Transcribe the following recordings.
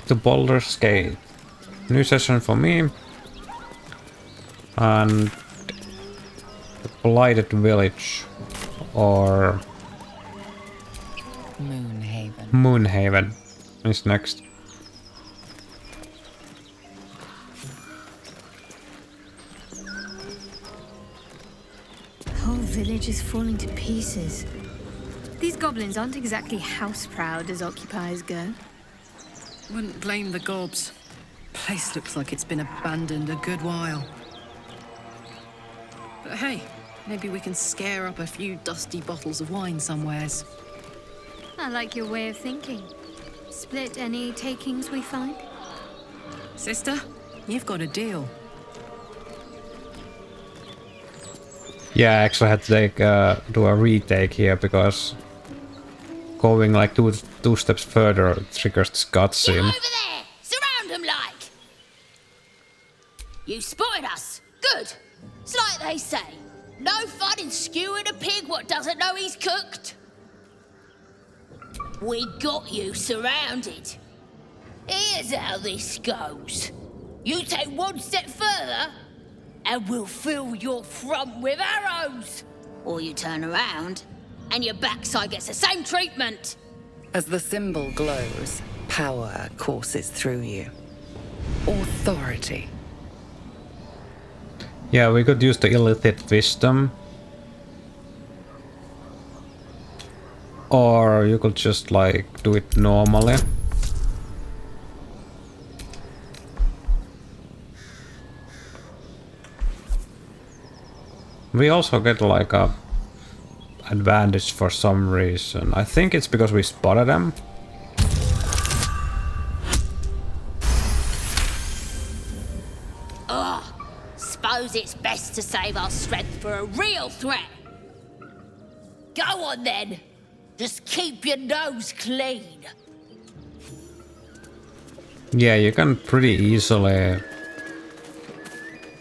to Baldur's Gate. New session for me. And the Blighted Village. Or Moonhaven is next. The whole village is falling to pieces. These goblins aren't exactly house-proud as occupiers go. Wouldn't blame the gobs. Place looks like it's been abandoned a good while. But hey, maybe we can scare up a few dusty bottles of wine somewheres. I like your way of thinking. Split any takings we find? Sister, you've got a deal. Yeah, I actually had to take do a retake here because going like two steps further triggers this cutscene. Get over there! Surround them like! You spotted us! Good! It's like they say. No fun in skewing a pig what doesn't know he's cooked. We got you surrounded. Here's how this goes. You take one step further and we'll fill your front with arrows. Or you turn around and your backside gets the same treatment. As the symbol glows, power courses through you. Authority. Yeah, we could use the illicit wisdom. Or you could just like do it normally. We also get like a advantage for some reason. I think it's because we spotted them. Suppose it's best to save our strength for a real threat. Go on then. Just keep your nose clean. Yeah, you can pretty easily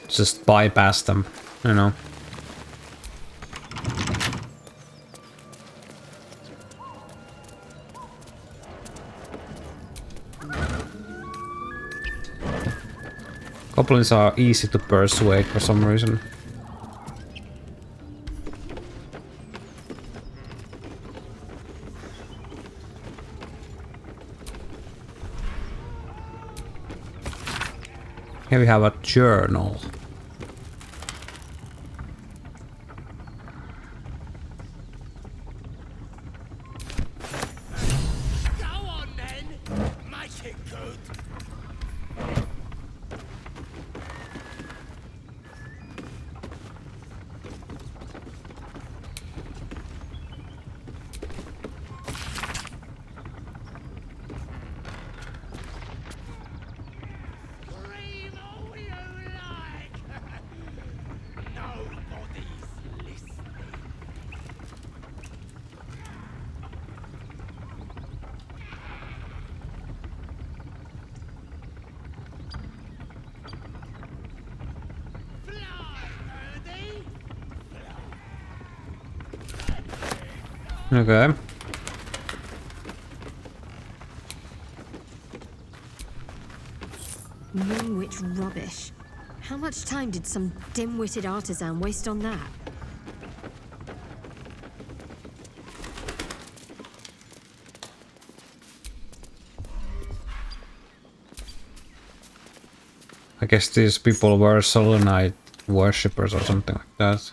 just bypass them, you know. Goblins are easy to persuade for some reason. Here we have a journal. Go on then, make it good. Scream all you like. Nobody's listening. Fly, birdie. Okay. Moonwitch rubbish. How much time did some dim-witted artisan waste on that? I guess these people were selenite worshippers or something like that.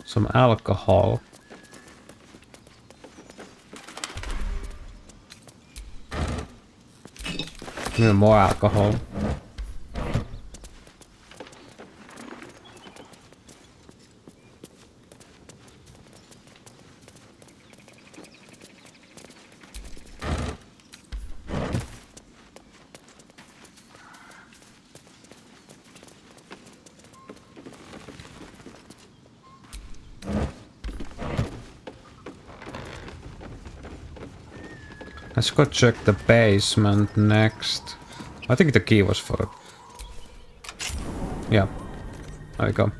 Some alcohol. Even more alcohol. Let's go check the basement next. I think the key was for... Yeah, there we go.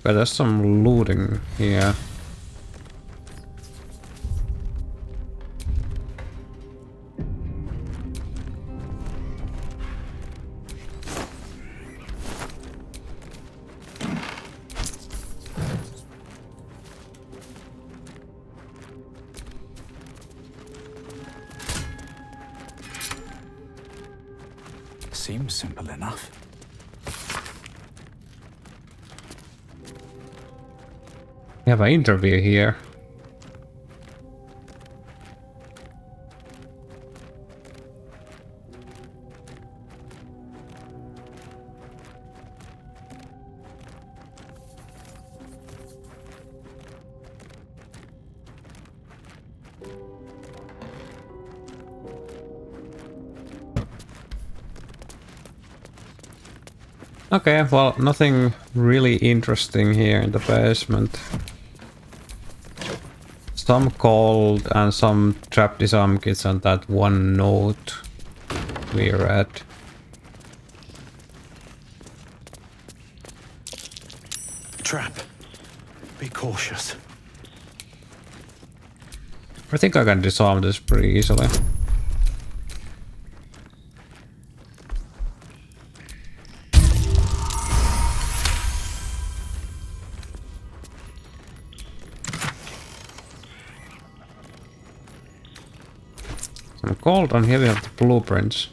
But there's some looting here. Seems simple enough. We have an interview here. Okay, well, nothing really interesting here in the basement. Some gold and some trap disarm kits and that one note we read. Trap. Be cautious. I think I can disarm this pretty easily. Some gold, and here we have the blueprints.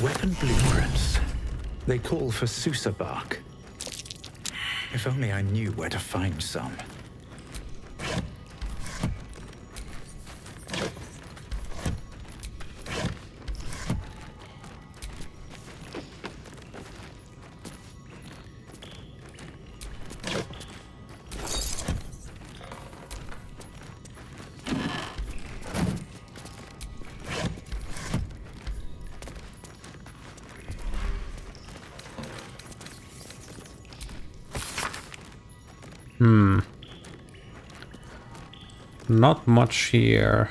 Weapon blueprints. They call for Susa bark. If only I knew where to find some. Not much here.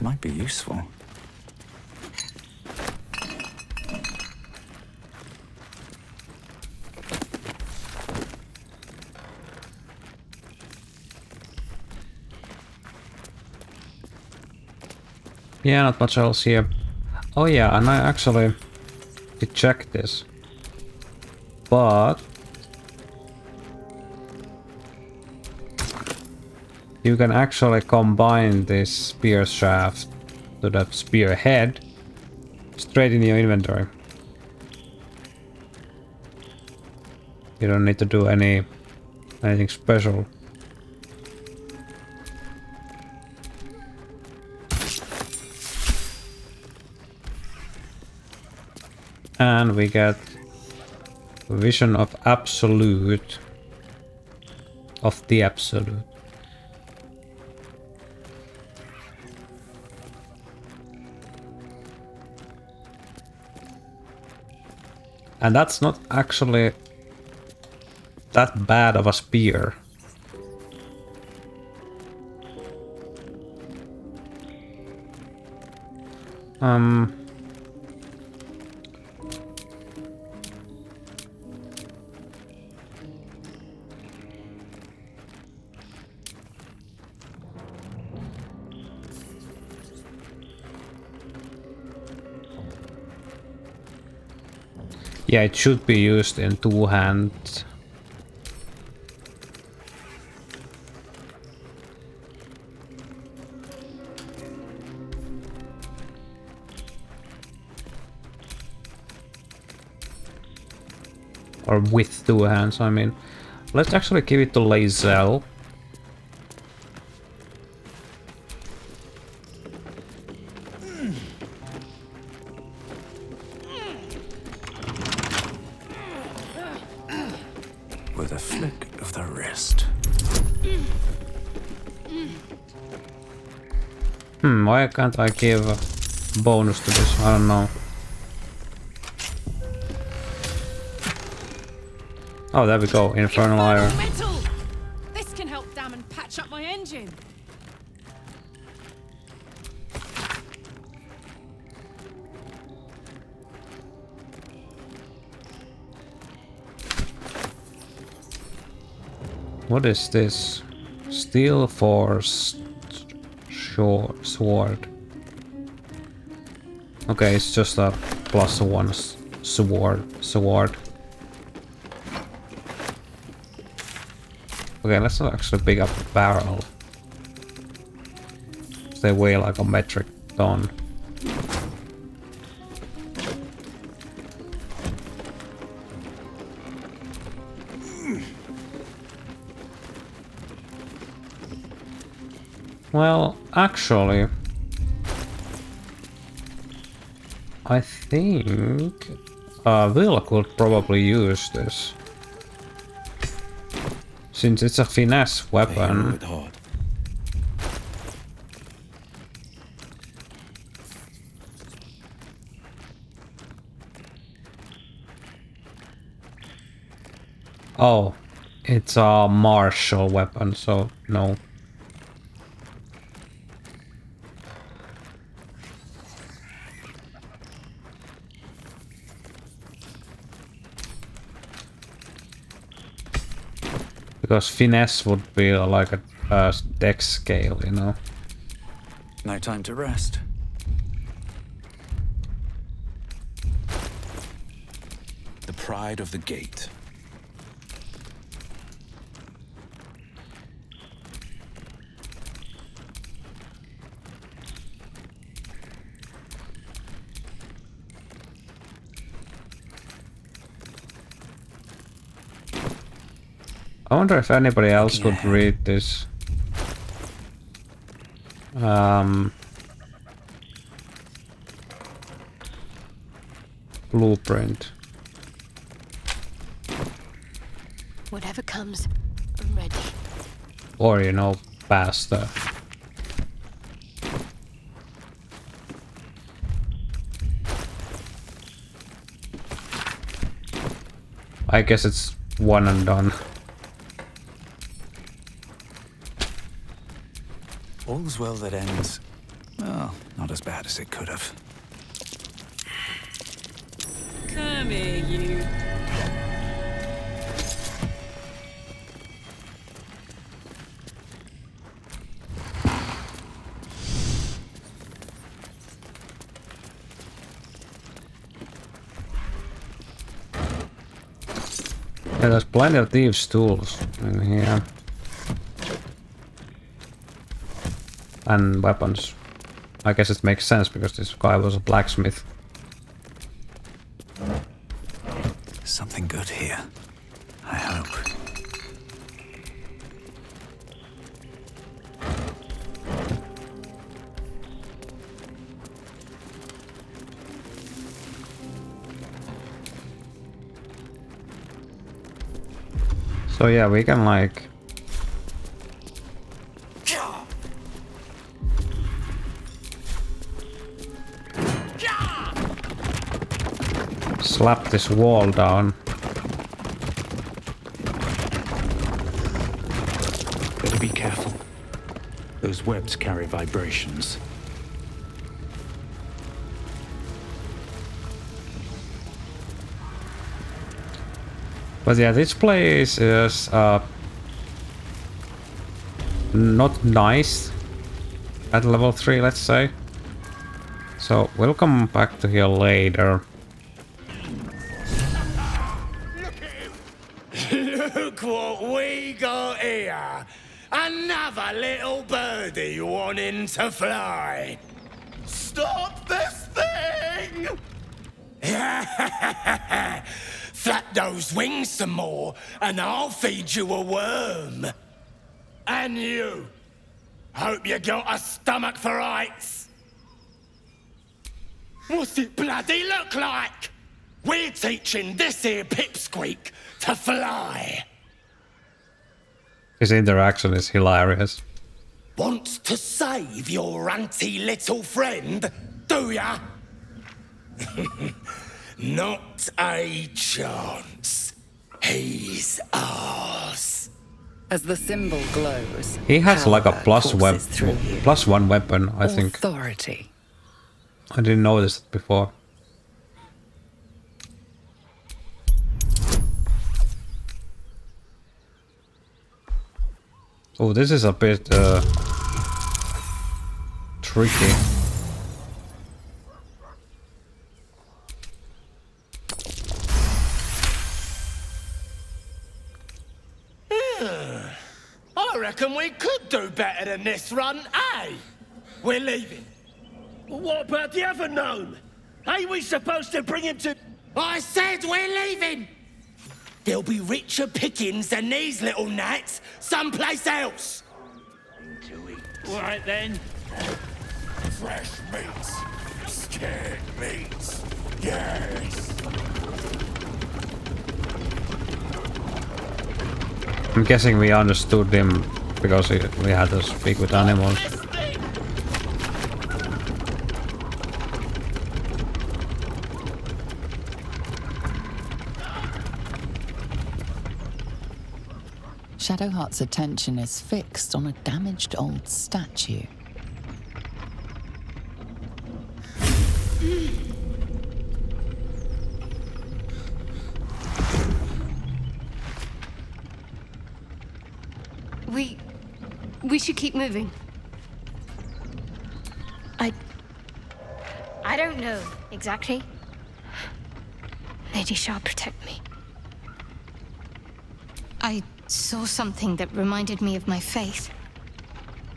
Might be useful. Yeah, not much else here. Oh yeah, and I actually did check this. But you can actually combine this spear shaft to the spear head straight in your inventory. You don't need to do anything special. And we get vision of absolute, of the absolute. And that's not actually that bad of a spear. Yeah, it should be used in two hands. Or with two hands, I mean. Let's actually give it to Lae'zel. With a flick of the wrist. Why can't I give a bonus to this? I don't know. Oh, there we go. Infernal iron. Metal! This can help dam and patch up my engine. What is this? Steel force sword. Okay, it's just a +1 sword. Okay, let's actually pick up the barrel. They weigh like a metric ton. Well, actually, I think Will could probably use this. Since it's a finesse weapon. Oh, it's a martial weapon, so no. Because finesse would be like a dex scale, you know. No time to rest. The pride of the gate. I wonder if anybody else could read this. Blueprint. Whatever comes, I'm ready. Or, you know, faster. I guess it's one and done. All's well that ends. Well, not as bad as it could have. Come here, you. Yeah, there's plenty of thieves' tools in here. And weapons. I guess it makes sense because this guy was a blacksmith. Something good here. I hope. So yeah, we can like... slap this wall down. Better be careful. Those webs carry vibrations. But yeah, this place is not nice at level 3, let's say. So we'll come back to here later. Look what we got here. Another little birdie wanting to fly. Stop this thing! Flap those wings some more, and I'll feed you a worm. And you. Hope you got a stomach for heights. What's it bloody look like? We're teaching this here pipsqueak to fly. His interaction is hilarious. wants to save your runty little friend, do ya? Not a chance. He's ours. As the symbol glows, He has like a power courses through you. +1 weapon, I think. Authority. I didn't notice it before. Oh, this is a bit tricky. I reckon we could do better than this run, eh? We're leaving. What about the other gnome? Ain't we supposed to bring him to... I said we're leaving! There'll be richer pickings than these little gnats someplace else. All right, then. Fresh meats. Scared meats. Yes. I'm guessing we understood him because we had to speak with animals. Shadowheart's attention is fixed on a damaged old statue. We should keep moving. I don't know exactly. Lady Shah, protect me. I saw something that reminded me of my faith,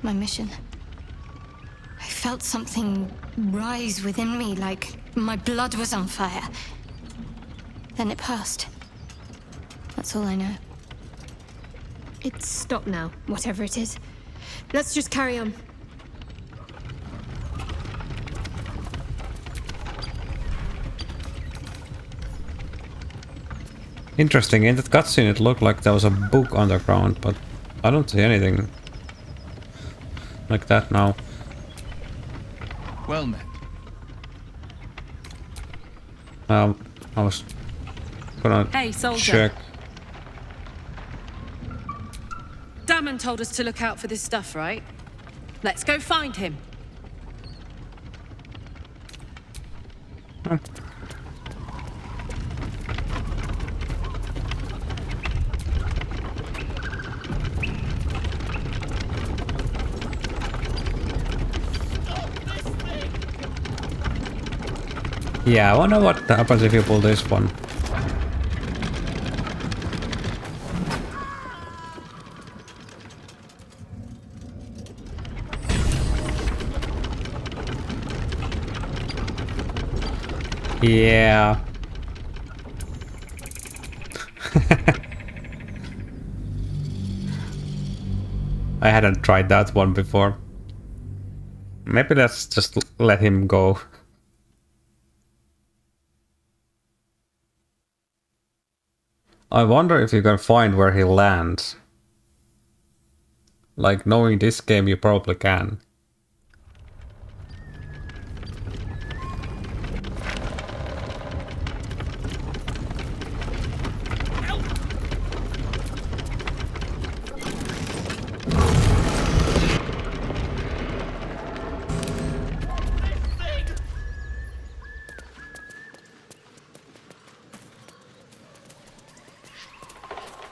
my mission. I felt something rise within me, like my blood was on fire. Then it passed. That's all I know. It's stopped now, whatever it is. Let's just carry on. Interesting, in that cutscene it looked like there was a book on the ground, but I don't see anything like that now. Well met. I was gonna Hey, soldier. check. Damon told us to look out for this stuff, right? Let's go find him. Yeah, I wonder what happens if you pull this one. Yeah. I hadn't tried that one before. Maybe let's just let him go. I wonder if you can find where he lands. Like, knowing this game, you probably can.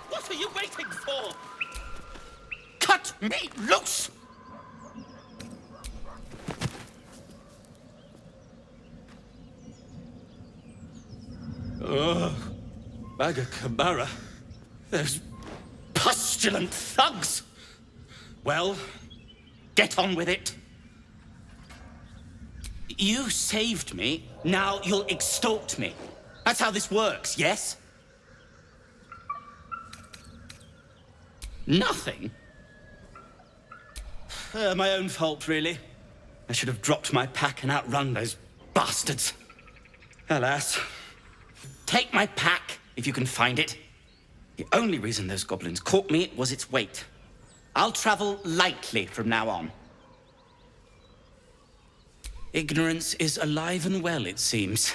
What are you waiting for? Cut me loose! Ugh. Baga Kamara. Those pustulant thugs. Well, get on with it. You saved me, now you'll extort me. That's how this works, yes? Nothing? My own fault, really. I should have dropped my pack and outrun those bastards. Alas. Take my pack, if you can find it. The only reason those goblins caught me was its weight. I'll travel lightly from now on. Ignorance is alive and well, it seems.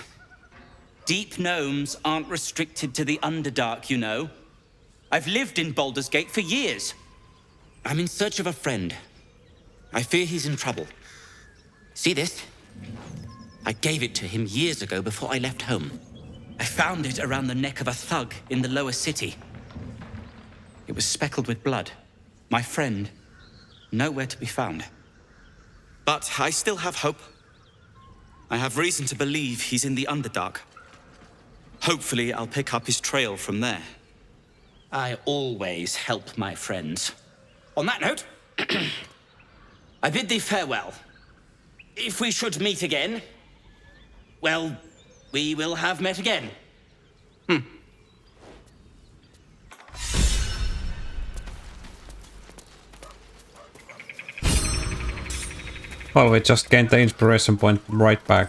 Deep gnomes aren't restricted to the Underdark, you know. I've lived in Baldur's Gate for years. I'm in search of a friend. I fear he's in trouble. See this? I gave it to him years ago before I left home. I found it around the neck of a thug in the lower city. It was speckled with blood. My friend, nowhere to be found. But I still have hope. I have reason to believe he's in the Underdark. Hopefully, I'll pick up his trail from there. I always help my friends. On that note, I bid thee farewell. If we should meet again, well, we will have met again. Well, we just gained the inspiration point right back.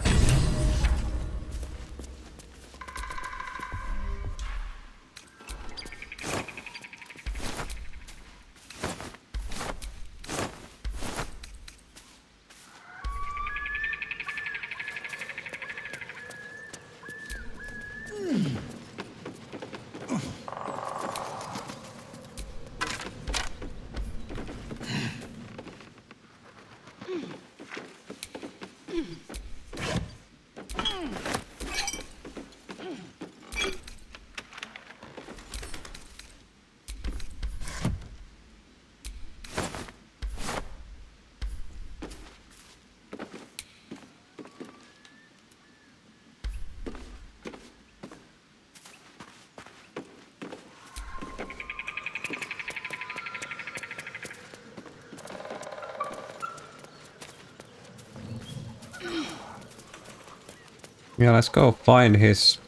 Yeah, let's go find his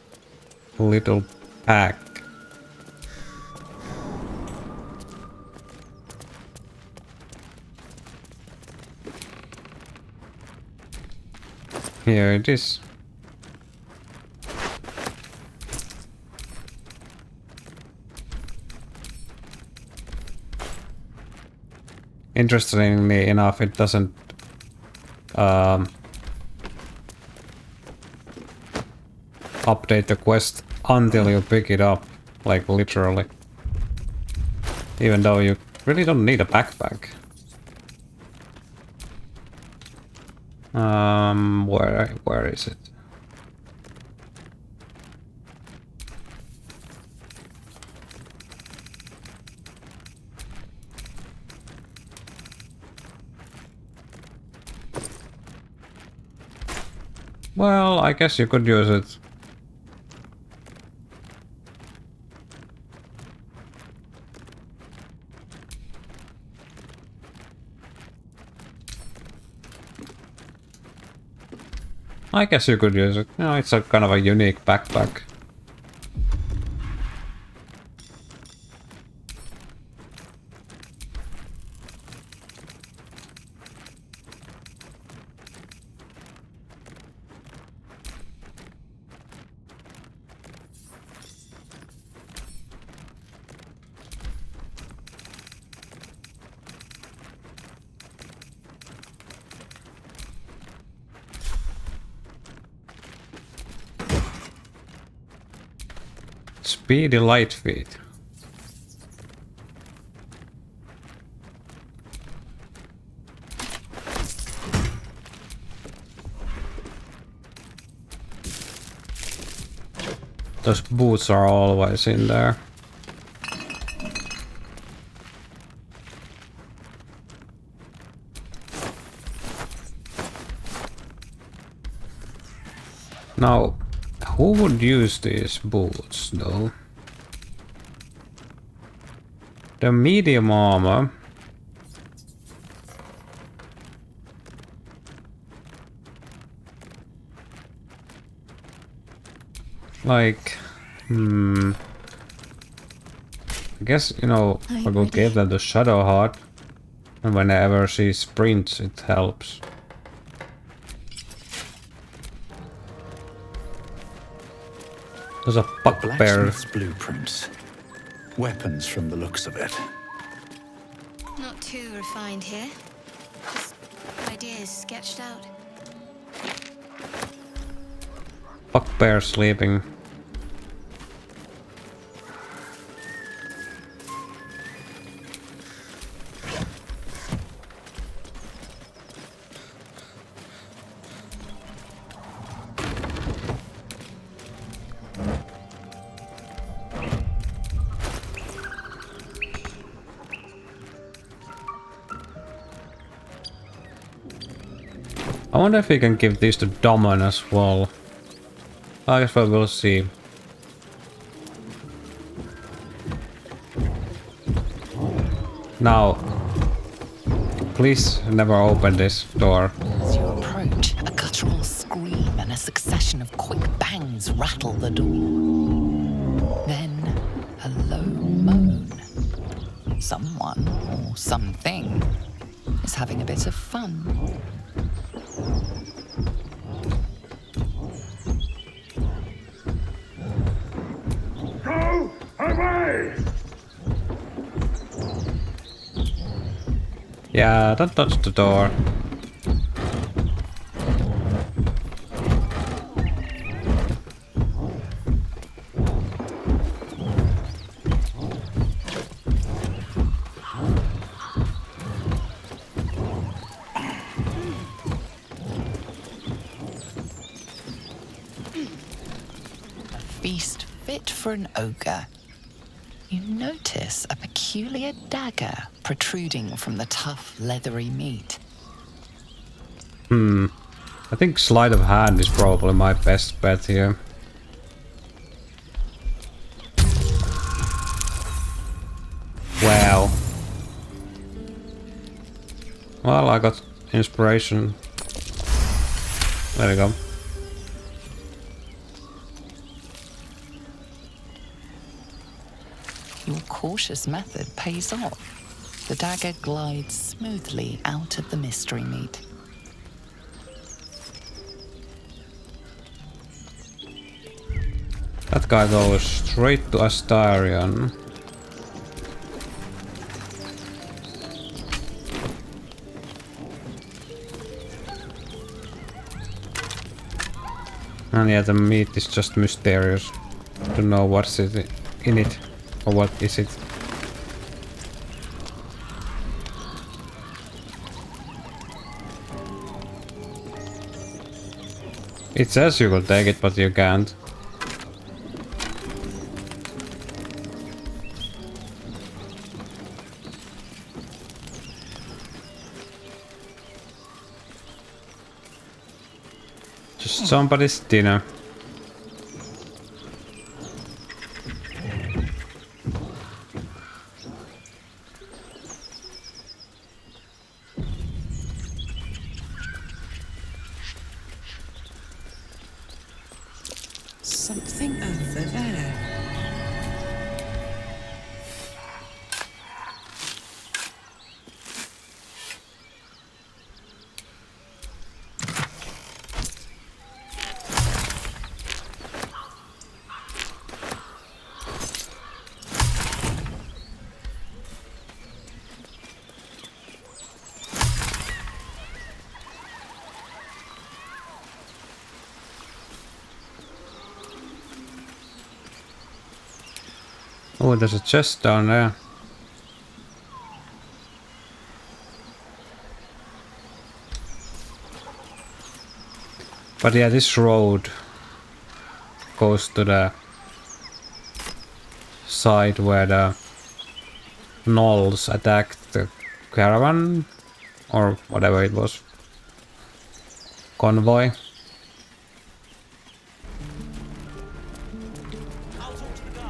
little pack. Here it is. Interestingly enough, it doesn't update the quest until you pick it up, like literally. Even though you really don't need a backpack. Where is it? Well, I guess you could use it. I guess you could use it. You know, it's a kind of a unique backpack. Speedy light feet. Those boots are always in there. Now, who would use these boots, though? The medium armor. Like, I guess, you know, I would give them the Shadow Heart. And whenever she sprints, it helps. There's a bugbear. Blacksmith's blueprints. Weapons from the looks of it. Not too refined here. Just ideas sketched out. Fuck bear sleeping. I wonder if we can give these to Domin as well. I guess we'll see. Now, please never open this door. As you approach, a guttural scream and a succession of quick bangs rattle the door. Then, a low moan. Someone, or something, is having a bit of fun. Go away! Yeah, don't touch the door. Feast fit for an ogre. You notice a peculiar dagger protruding from the tough, leathery meat. I think sleight of hand is probably my best bet here. Wow. Well, I got inspiration. There you go. Your cautious method pays off. The dagger glides smoothly out of the mystery meat. That guy goes straight to Astarion. And yeah, the meat is just mysterious. Don't know what's it in it, or what is it. It says you will take it, but you can't. Just somebody's dinner. Something over there. Oh, there's a chest down there. But yeah, this road goes to the side where the gnolls attacked the caravan, or whatever it was. Convoy.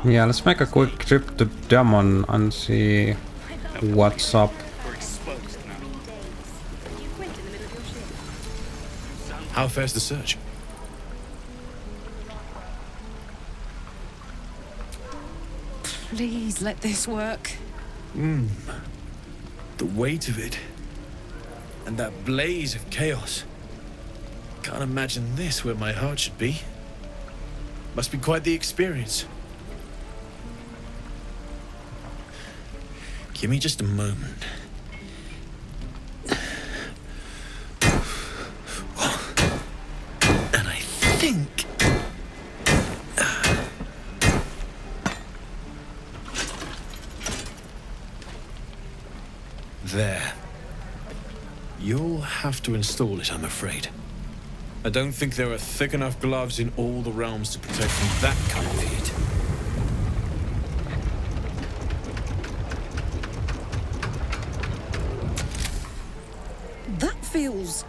Yeah, let's make a quick trip to Demon and see what's up. How fares the search? Please let this work. The weight of it. And that blaze of chaos. Can't imagine this where my heart should be. Must be quite the experience. Give me just a moment. think... There. You'll have to install it, I'm afraid. I don't think there are thick enough gloves in all the realms to protect from that kind of heat. That feels...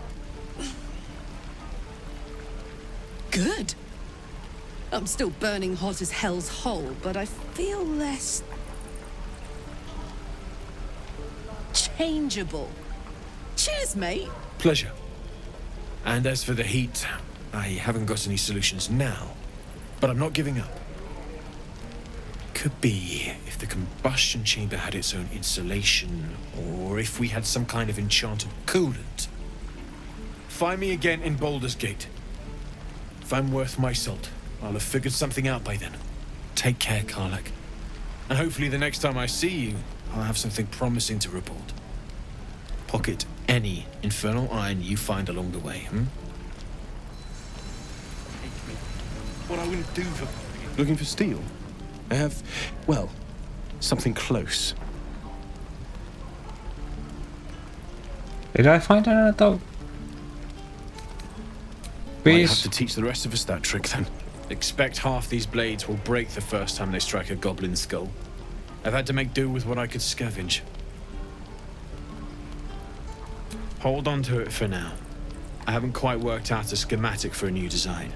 good. I'm still burning hot as hell's hole, but I feel less... changeable. Cheers, mate. Pleasure. And as for the heat, I haven't got any solutions now, but I'm not giving up. Could be if the combustion chamber had its own insulation, or if we had some kind of enchanted coolant. Find me again in Baldur's Gate. If I'm worth my salt, I'll have figured something out by then. Take care, Karlach. And hopefully the next time I see you, I'll have something promising to report. Pocket any infernal iron you find along the way, What I wouldn't do for... Looking for steel? I have, well, something close. Did I find another Might have piece? to teach the rest of us that trick then. Expect half these blades will break the first time they strike a goblin skull. I've had to make do with what I could scavenge. Hold on to it for now. I haven't quite worked out a schematic for a new design.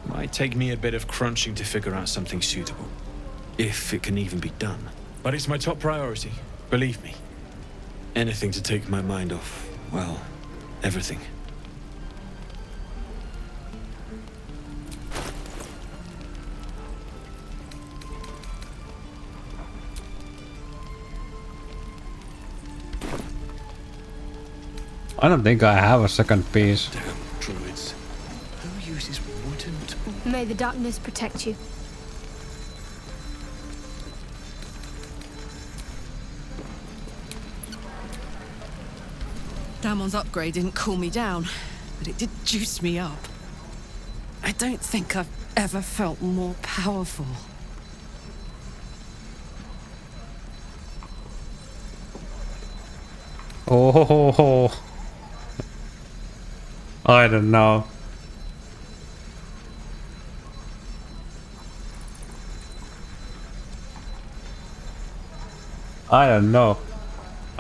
Might take me a bit of crunching to figure out something suitable. If it can even be done. But it's my top priority, believe me. Anything to take my mind off, well, everything. I don't think I have a second piece. Damn druids. Who uses wooden tools? May the darkness protect you. Damon's upgrade didn't cool me down, but it did juice me up. I don't think I've ever felt more powerful. Oh, I don't know. I don't know.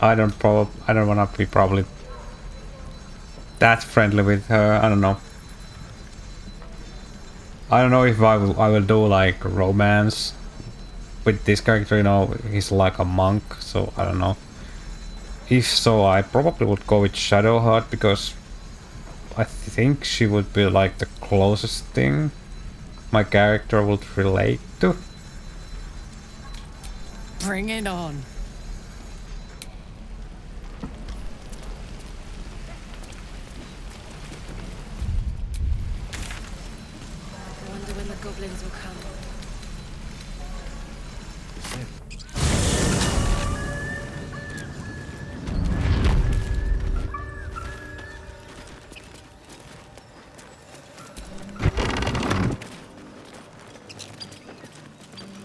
I don't wanna be probably that friendly with her. I don't know. I don't know if I will do like romance with this character. You know, he's like a monk, so I don't know. If so, I probably would go with Shadowheart because I think she would be like the closest thing my character would relate to. Bring it on. I wonder when the goblins will come.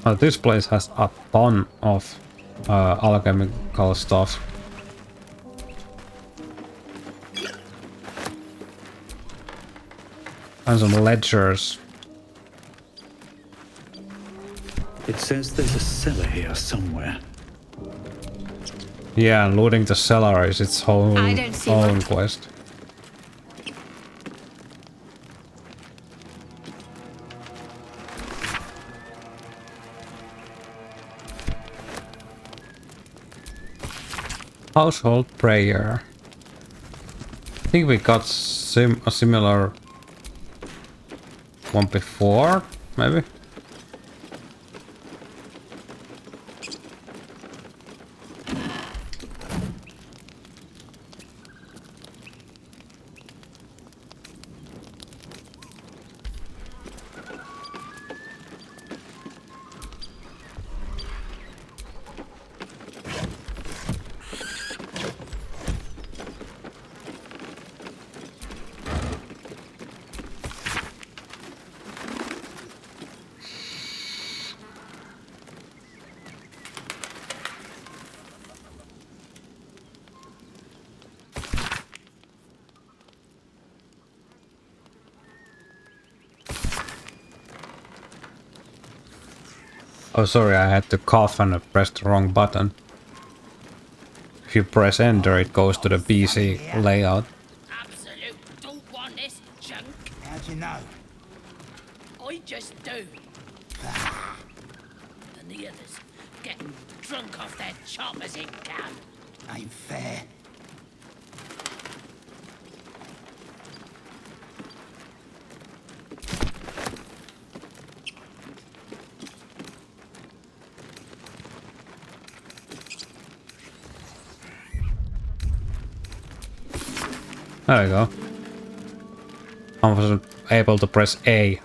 Oh, this place has a ton of alchemical stuff. And some ledgers. It says there's a cellar here somewhere. Yeah, and looting the cellar is its whole I don't see own one. quest. Household prayer. I think we got a similar one before, maybe. Oh, sorry, I had to cough and I pressed the wrong button. If you press enter, it goes to the PC layout. Absolute don't want this junk. How'd you know? I just do. And the others getting drunk off their choppers in camp. Ain't fair. There you go. I wasn't able to press A.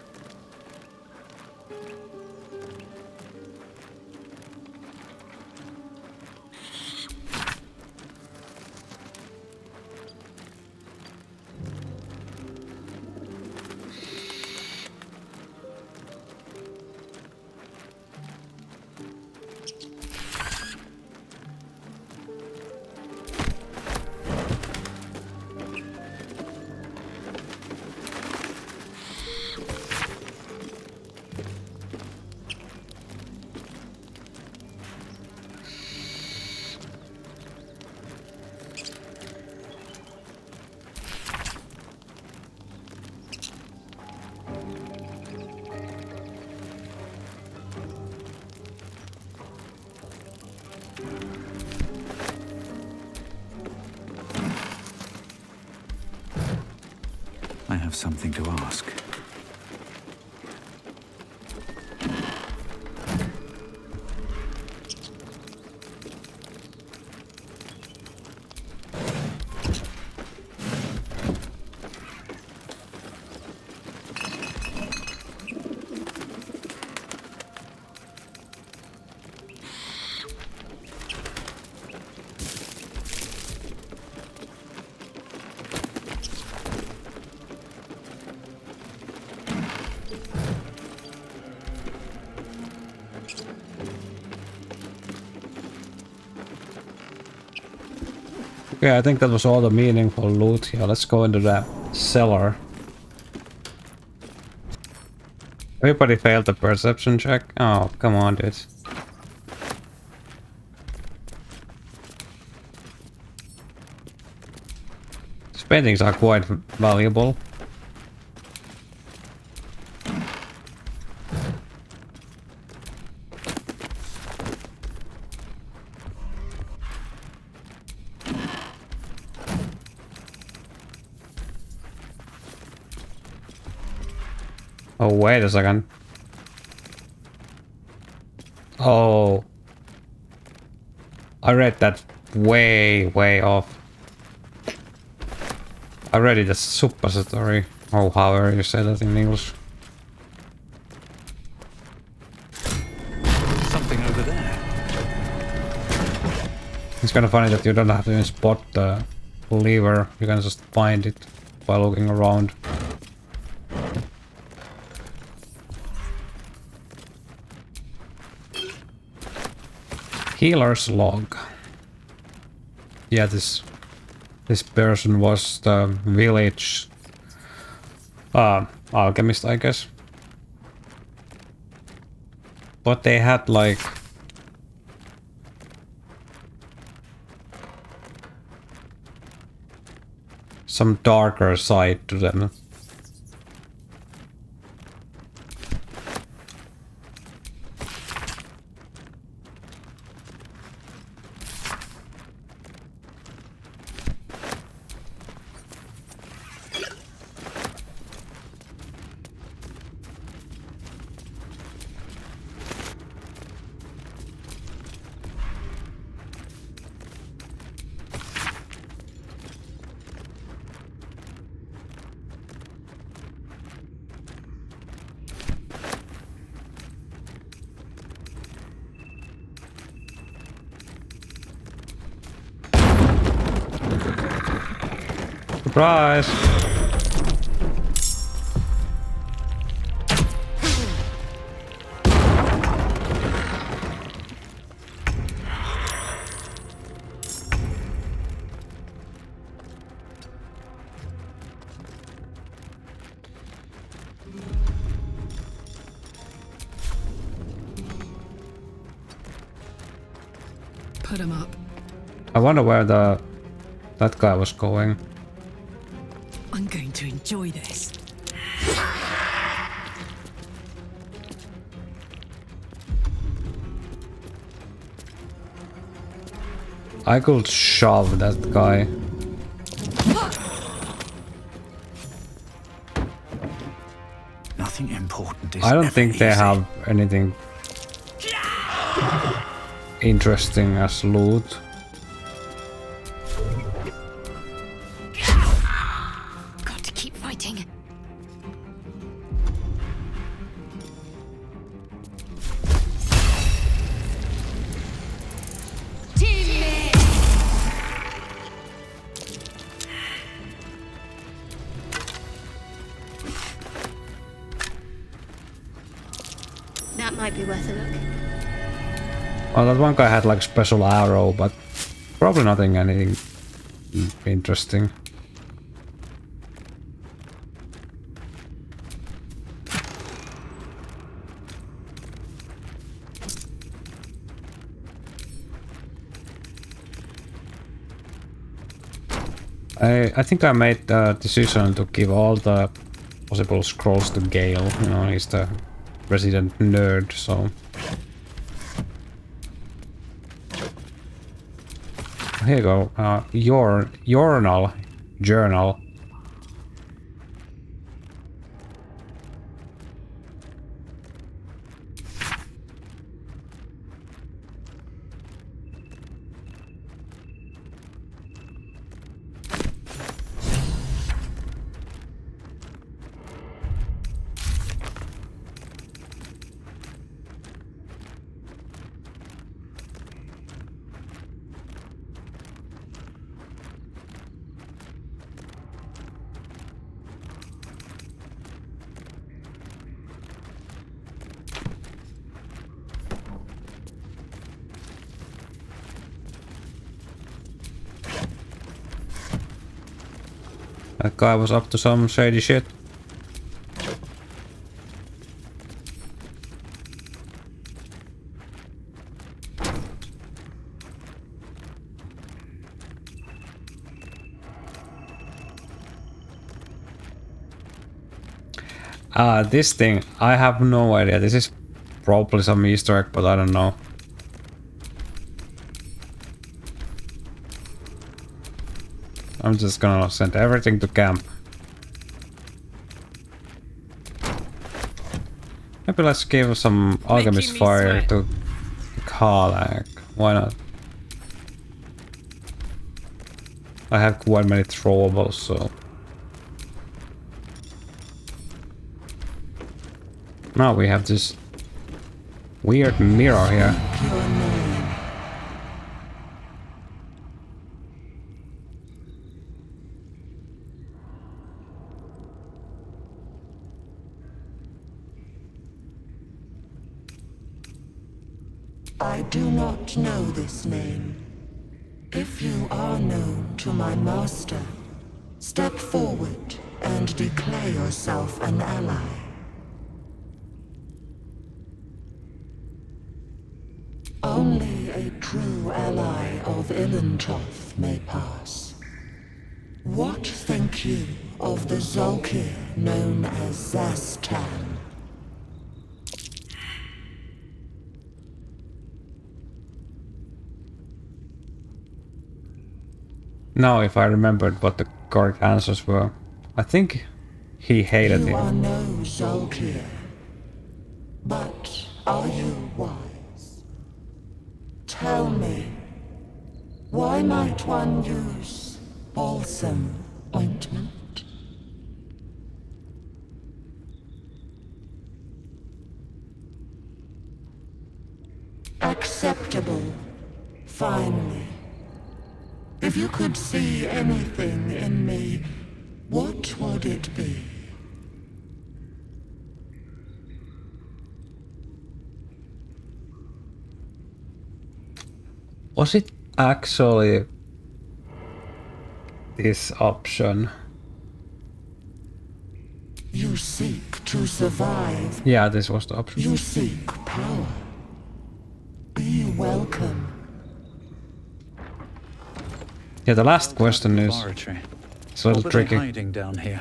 I have something to ask. Okay, I think that was all the meaningful loot here. Let's go into the cellar. Everybody failed the perception check. Oh, come on, dude. These paintings are quite valuable. Oh, wait a second. Oh. I read that way off. I read it as suppository. Or however you say that in English. Something over there. It's kind of funny that you don't have to even spot the lever. You can just find it by looking around. Healer's log. Yeah, this person was the village alchemist, I guess. But they had like some darker side to them. Surprise! put him up. I wonder where that guy was going. I'm going to enjoy this. I could shove that guy. Nothing important is I don't ever think they easy. have anything interesting as loot. Got to keep fighting. That might be worth a look. Oh, that one guy had like special arrow, but probably nothing anything interesting. I think I made the decision to give all the possible scrolls to Gale. You know, he's the resident nerd, so. Here you go. Journal. That guy was up to some shady shit. This thing, I have no idea. This is probably some Easter egg, but I don't know. I'm just gonna send everything to camp. Maybe let's give some alchemist fire to Karlak. Why not? I have quite many throwables, so. Now we have this weird mirror here. I do not know this name. If you are known to my master, step forward and declare yourself an ally. Only a true ally of Ilintoth may pass. What think you of the Zolkir known as Zastan? Now if I remembered what the correct answers were. I think he hated You him. are no Zolkir, but are you wise? Tell me, why might one use balsam ointment? Acceptable, finally. If you could see anything in me, what would it be? Was it actually this option? You seek to survive. Yeah, this was the option. You seek power. Be welcome. Yeah, the last question is Laboratory. it's a little What were they tricky. hiding down here?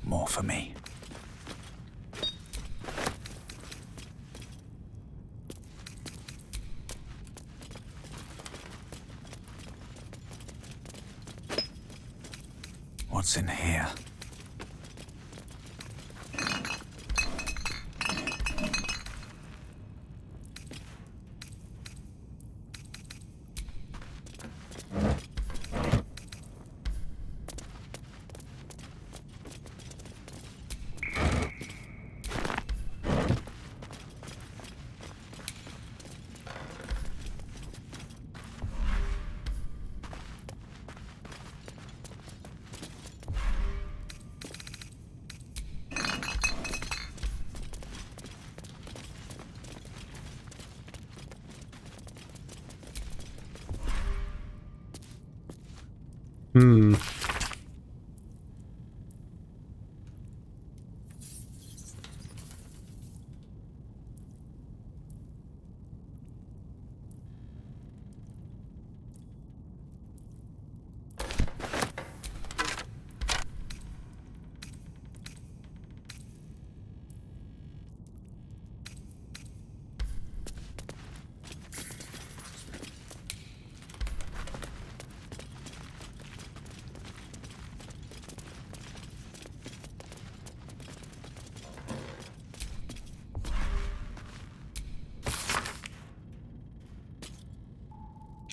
More for me. What's in here? Hmm.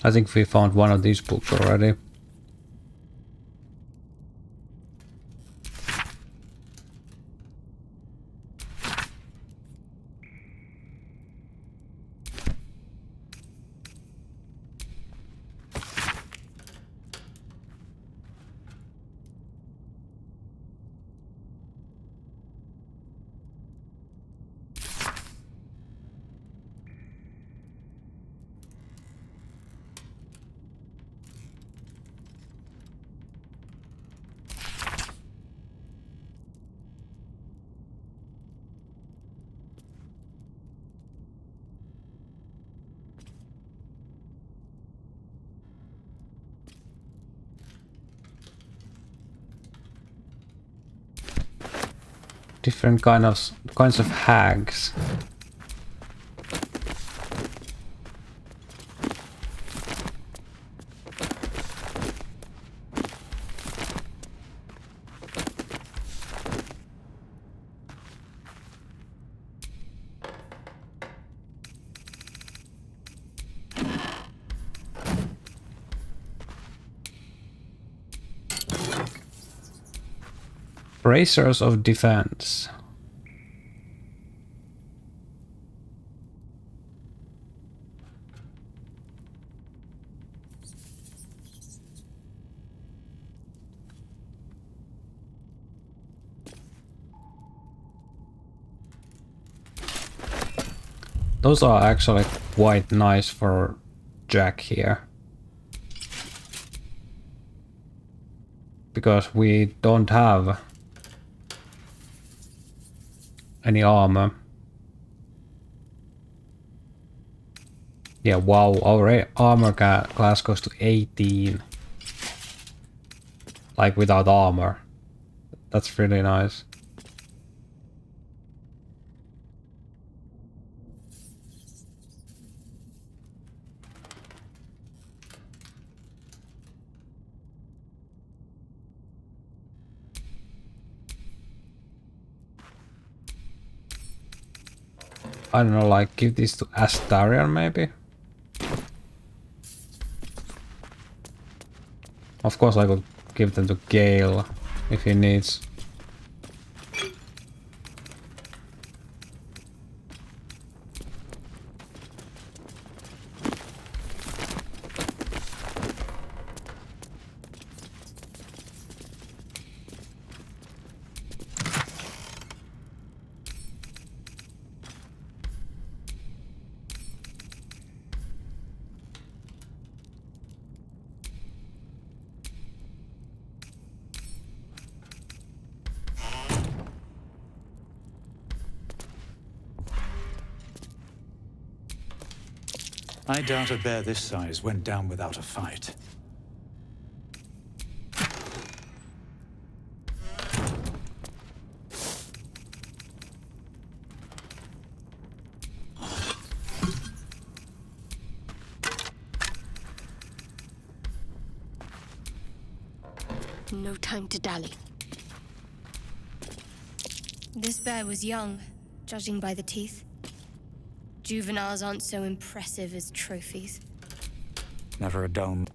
I think we found one of these books already. Different kinds of hags. Bracers of defense. Those are actually quite nice for Jack here. Because we don't have any armor. Yeah, wow, our armor class goes to 18. Like without armor. That's really nice. I don't know, like give this to Astarion maybe? Of course I could give them to Gale if he needs. I doubt a bear this size went down without a fight. No time to dally. This bear was young, judging by the teeth. Juveniles aren't so impressive as trophies. Never a dome.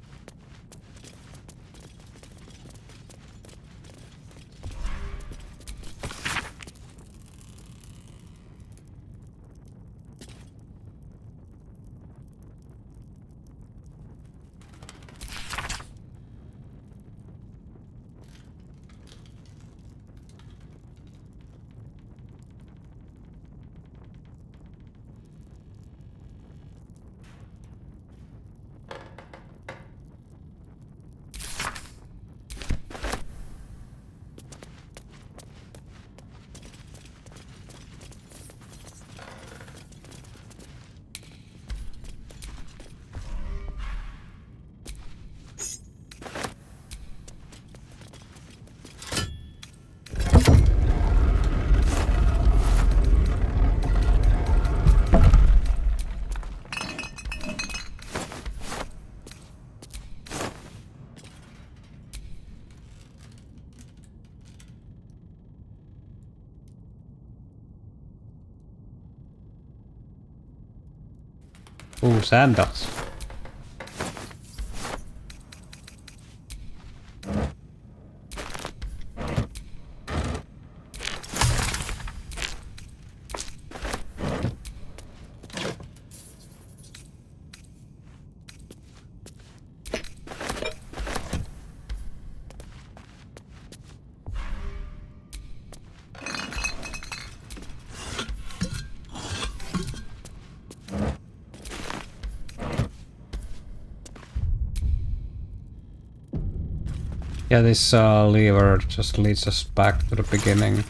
Ooh, sandals. Yeah, this lever just leads us back to the beginning.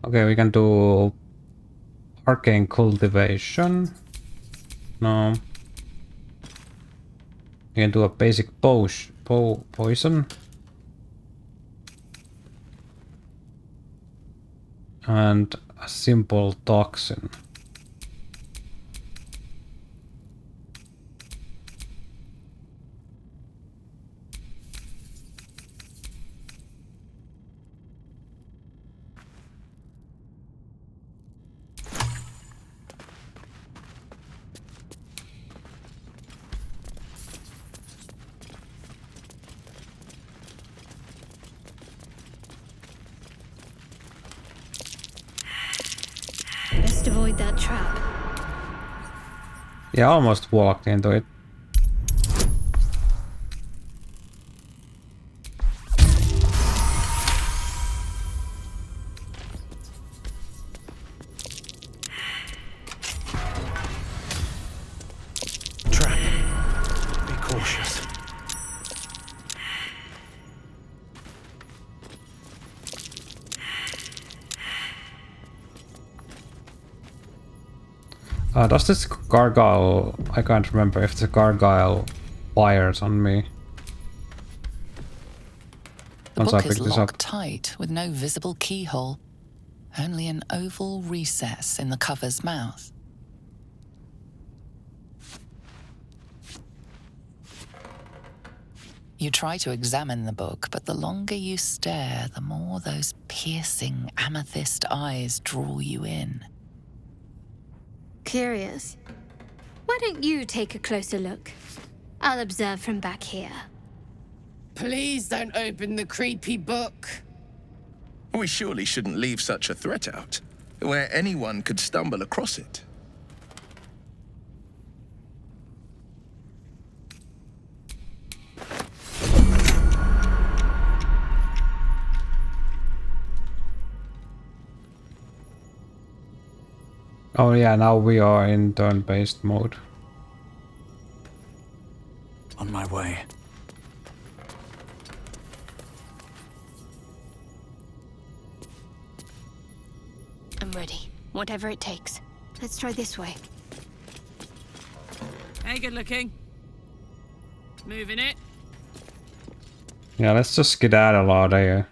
Okay, we can do arcane cultivation. No. We can do a basic poison. And a simple toxin. Best avoid that trap. Yeah, I almost walked into it. Trap. Be cautious. Does this gargoyle... I can't remember if the gargoyle fires on me. The Once I book is pick this locked up. tight with no visible keyhole. Only an oval recess in the cover's mouth. You try to examine the book, but the longer you stare, the more those piercing amethyst eyes draw you in. Curious. Why don't you take a closer look? I'll observe from back here. Please don't open the creepy book. We surely shouldn't leave such a threat out, where anyone could stumble across it. Oh yeah, now we are in turn-based mode. On my way. I'm ready. Whatever it takes. Let's try this way. Hey, good looking. Moving it. Yeah, let's just skedaddle out of here.